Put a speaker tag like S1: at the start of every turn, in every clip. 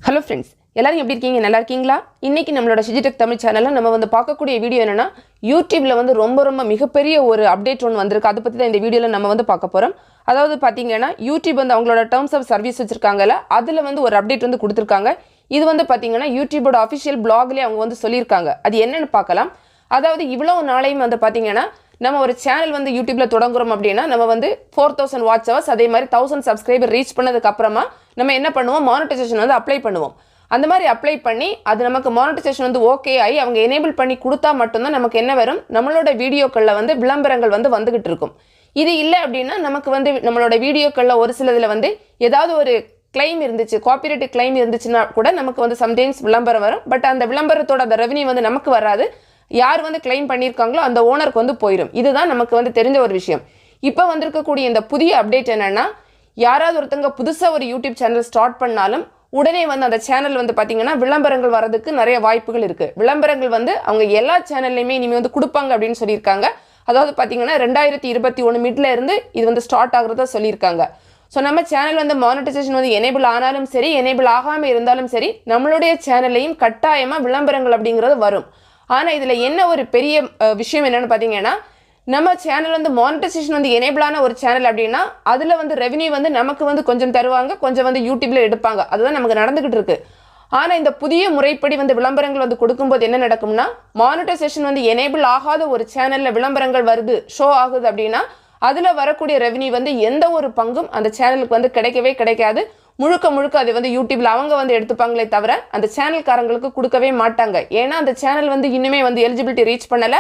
S1: Hello friends, எல்லாரும் எப்படி இருக்கீங்க? நல்லா இருக்கீங்களா? இன்னைக்கு நம்மளோட Shiji தமிழ் சேனல்ல நம்ம வந்து பார்க்கக்கூடிய வீடியோ என்னன்னா YouTubeல வந்து ரொம்ப மிகப்பெரிய ஒரு அப்டேட் ஒன்னு வந்திருக்கு. அத பத்தி தான் இந்த வீடியோல நம்ம வந்து பார்க்க போறோம். அதாவது பாத்தீங்கன்னா YouTube வந்து அவங்களோட டர்ம்ஸ் ஆஃப் சர்வீஸ் வச்சிருக்காங்கல, அதுல வந்து ஒரு அப்டேட் வந்து கொடுத்திருக்காங்க. இது வந்து பாத்தீங்கன்னா YouTubeோட ஆபீஷியல் blogலயே அவங்க வந்து சொல்லிருக்காங்க. அது என்னன்னு பார்க்கலாம். அதாவது இவ்வளவு நாளையும் வந்து பாத்தீங்கன்னா நம்ம ஒரு சேனல் வந்து YouTubeல தொடங்குறோம் அப்படினா நம்ம வந்து 4000 வாட்ச் ஹவர்ஸ் அதே மாதிரி 1000 சப்ஸ்கிரைபர் ரீச் பண்ணதுக்கு அப்புறமா நம்ம என்ன பண்ணுவோம் மானிடைசேஷன் வந்து அப்ளை பண்ணுவோம். அந்த மாதிரி அப்ளை பண்ணி அது நமக்கு மானிடைசேஷன் வந்து ஓகே ஆயி அவங்க எனேபிள் பண்ணி கொடுத்தா மட்டும் தான் நமக்கு என்ன வரும் நம்மளோட வீடியோக்கள்ல வந்து விளம்பரங்கள் வந்து வந்துகிட்டு இருக்கும். இது இல்ல அப்படினா நமக்கு வந்து நம்மளோட வீடியோக்கள்ல ஒரு சிலதுல வந்து ஏதாவது ஒரு claim இருந்துச்சு காப்பிரைட் claim இருந்துச்சுனா கூட நமக்கு வந்து சம்டைம்ஸ் விளம்பரம் வரும். பட் அந்த விளம்பரத்தோட அந்த ரெவென்யூ வந்து நமக்கு வராது. யார் வந்து claim பண்ணிருக்காங்களோ அந்த ஓனருக்கு வந்து போயிடும். இதுதான் நமக்கு வந்து தெரிஞ்ச ஒரு விஷயம். இப்போ வந்திருக்கக்கூடிய இந்த புதிய அப்டேட் என்னன்னா யாராவது ஒருத்தங்க புதுசா ஒரு YouTube சேனல் ஸ்டார்ட் பண்ணாலும் உடனே வந்து அந்த சேனல் வந்து பாத்தீங்கன்னா விளம்பரங்கள் வரதுக்கு நிறைய வாய்ப்புகள் இருக்கு. விளம்பரங்கள் வந்து அவங்க எல்லா சேனல்லையுமே இனிமே வந்து கொடுப்பாங்க அப்படினு சொல்லிருக்காங்க. அதாவது பாத்தீங்கன்னா 2021 மிட்ல இருந்து இது வந்து ஸ்டார்ட் ஆகுறதா சொல்லிருக்காங்க. சோ நம்ம சேனல் வந்து மானிடைசேஷன் வந்து எனேபிள் ஆனாலும் சரி எனேபிள் ஆகாம இருந்தாலும் சரி நம்மளுடைய சேனல்லையும் கட்டாயமா விளம்பரங்கள் அப்படிங்கிறது வரும். ஆனா இதுல என்ன ஒரு பெரிய விஷயம் என்னன்னு பாத்தீங்கன்னா நம்ம சேனல் வந்து மானிடைசேஷன் வந்து எனேபிள் ஆன ஒரு சேனல் அப்படினா அதுல வந்து ரெவென்யூ வந்து நமக்கு வந்து கொஞ்சம் தருவாங்க கொஞ்சம் வந்து YouTubeல எடுப்பாங்க. அதுதான் நமக்கு நடந்துகிட்டு இருக்கு. ஆனா இந்த புதிய முறைப்படி வந்து விளம்பரங்கள் வந்து கொடுக்கும்போது என்ன நடக்கும்னா மானிடைசேஷன் வந்து எனேபிள் ஆகாத ஒரு சேனல்ல விளம்பரங்கள் வருது ஷோ ஆகுது அப்படினா அதுல வரக்கூடிய ரெவென்யூ வந்து எந்த ஒரு பங்கும் அந்த சேனலுக்கு வந்து கிடைக்கவே கிடைக்காது. முழுக்க அது வந்து YouTubeல அவங்க வந்து எடுத்துப்பாங்களே தவிர அந்த சேனல்காரங்களுக்கு கொடுக்கவே மாட்டாங்க. ஏன்னா அந்த சேனல் வந்து இன்னுமே வந்து எலிஜிபிலிட்டி ரீச் பண்ணல.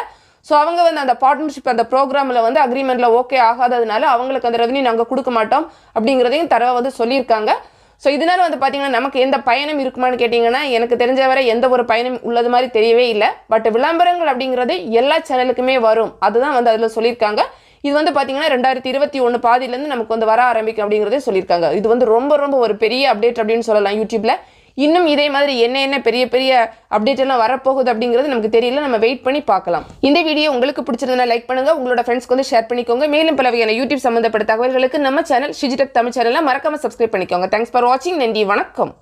S1: சோ அவங்க வந்து அந்த பார்ட்னர்ஷிப் அந்த ப்ரோகிராம்ல வந்து அக்ரிமெண்ட்ல ஓகே ஆகாததனால அவங்களுக்கு அந்த ரெவென்யூ நாங்க கொடுக்க மாட்டோம் அப்படிங்கறதையும் தரவா வந்து சொல்லிருக்காங்க. சோ இதனால வந்து பாத்தீங்கன்னா நமக்கு எந்த பயனும் இருக்குமான்னு கேட்டிங்கனா எனக்கு தெரிஞ்ச வரை எந்த ஒரு பயனும் உள்ளது மாதிரி தெரியவே இல்ல. பட் விளம்பரங்கள் அப்படிங்கிறது எல்லா சேனலுக்குமே வரும். அதுதான் வந்து அதுல சொல்லிருக்காங்க. இது வந்து பாத்தீங்கன்னா 2021 பாதியில இருந்து நமக்கு வந்து வர ஆரம்பிக்கும் அப்படிங்கறதே சொல்லிருக்காங்க. இது வந்து ரொம்ப ஒரு பெரிய அப்டேட் அப்படினு சொல்லலாம் YouTubeல. இன்னும் இதே மாதிரி என்ன பெரிய அப்டேட் எல்லாம் வர போகுது அப்படிங்கிறது நமக்கு தெரியல. நம்ம வெயிட் பண்ணி பார்க்கலாம். இந்த வீடியோ உங்களுக்கு பிடிச்சிருந்தா லைக் பண்ணுங்க. உங்களோட ஃப்ரெண்ட்ஸ்க்கு வந்து ஷேர் பண்ணிக்கோங்க. மேலும் பல வகையான YouTube சம்பந்தப்பட்ட தகவல்களுக்கு நம்ம சேனல் Shiji தமிழ் சேனலை மறக்காம சப்ஸ்கிரைப் பண்ணிக்கோங்க. Thanks for watching. நன்றி, வணக்கம்.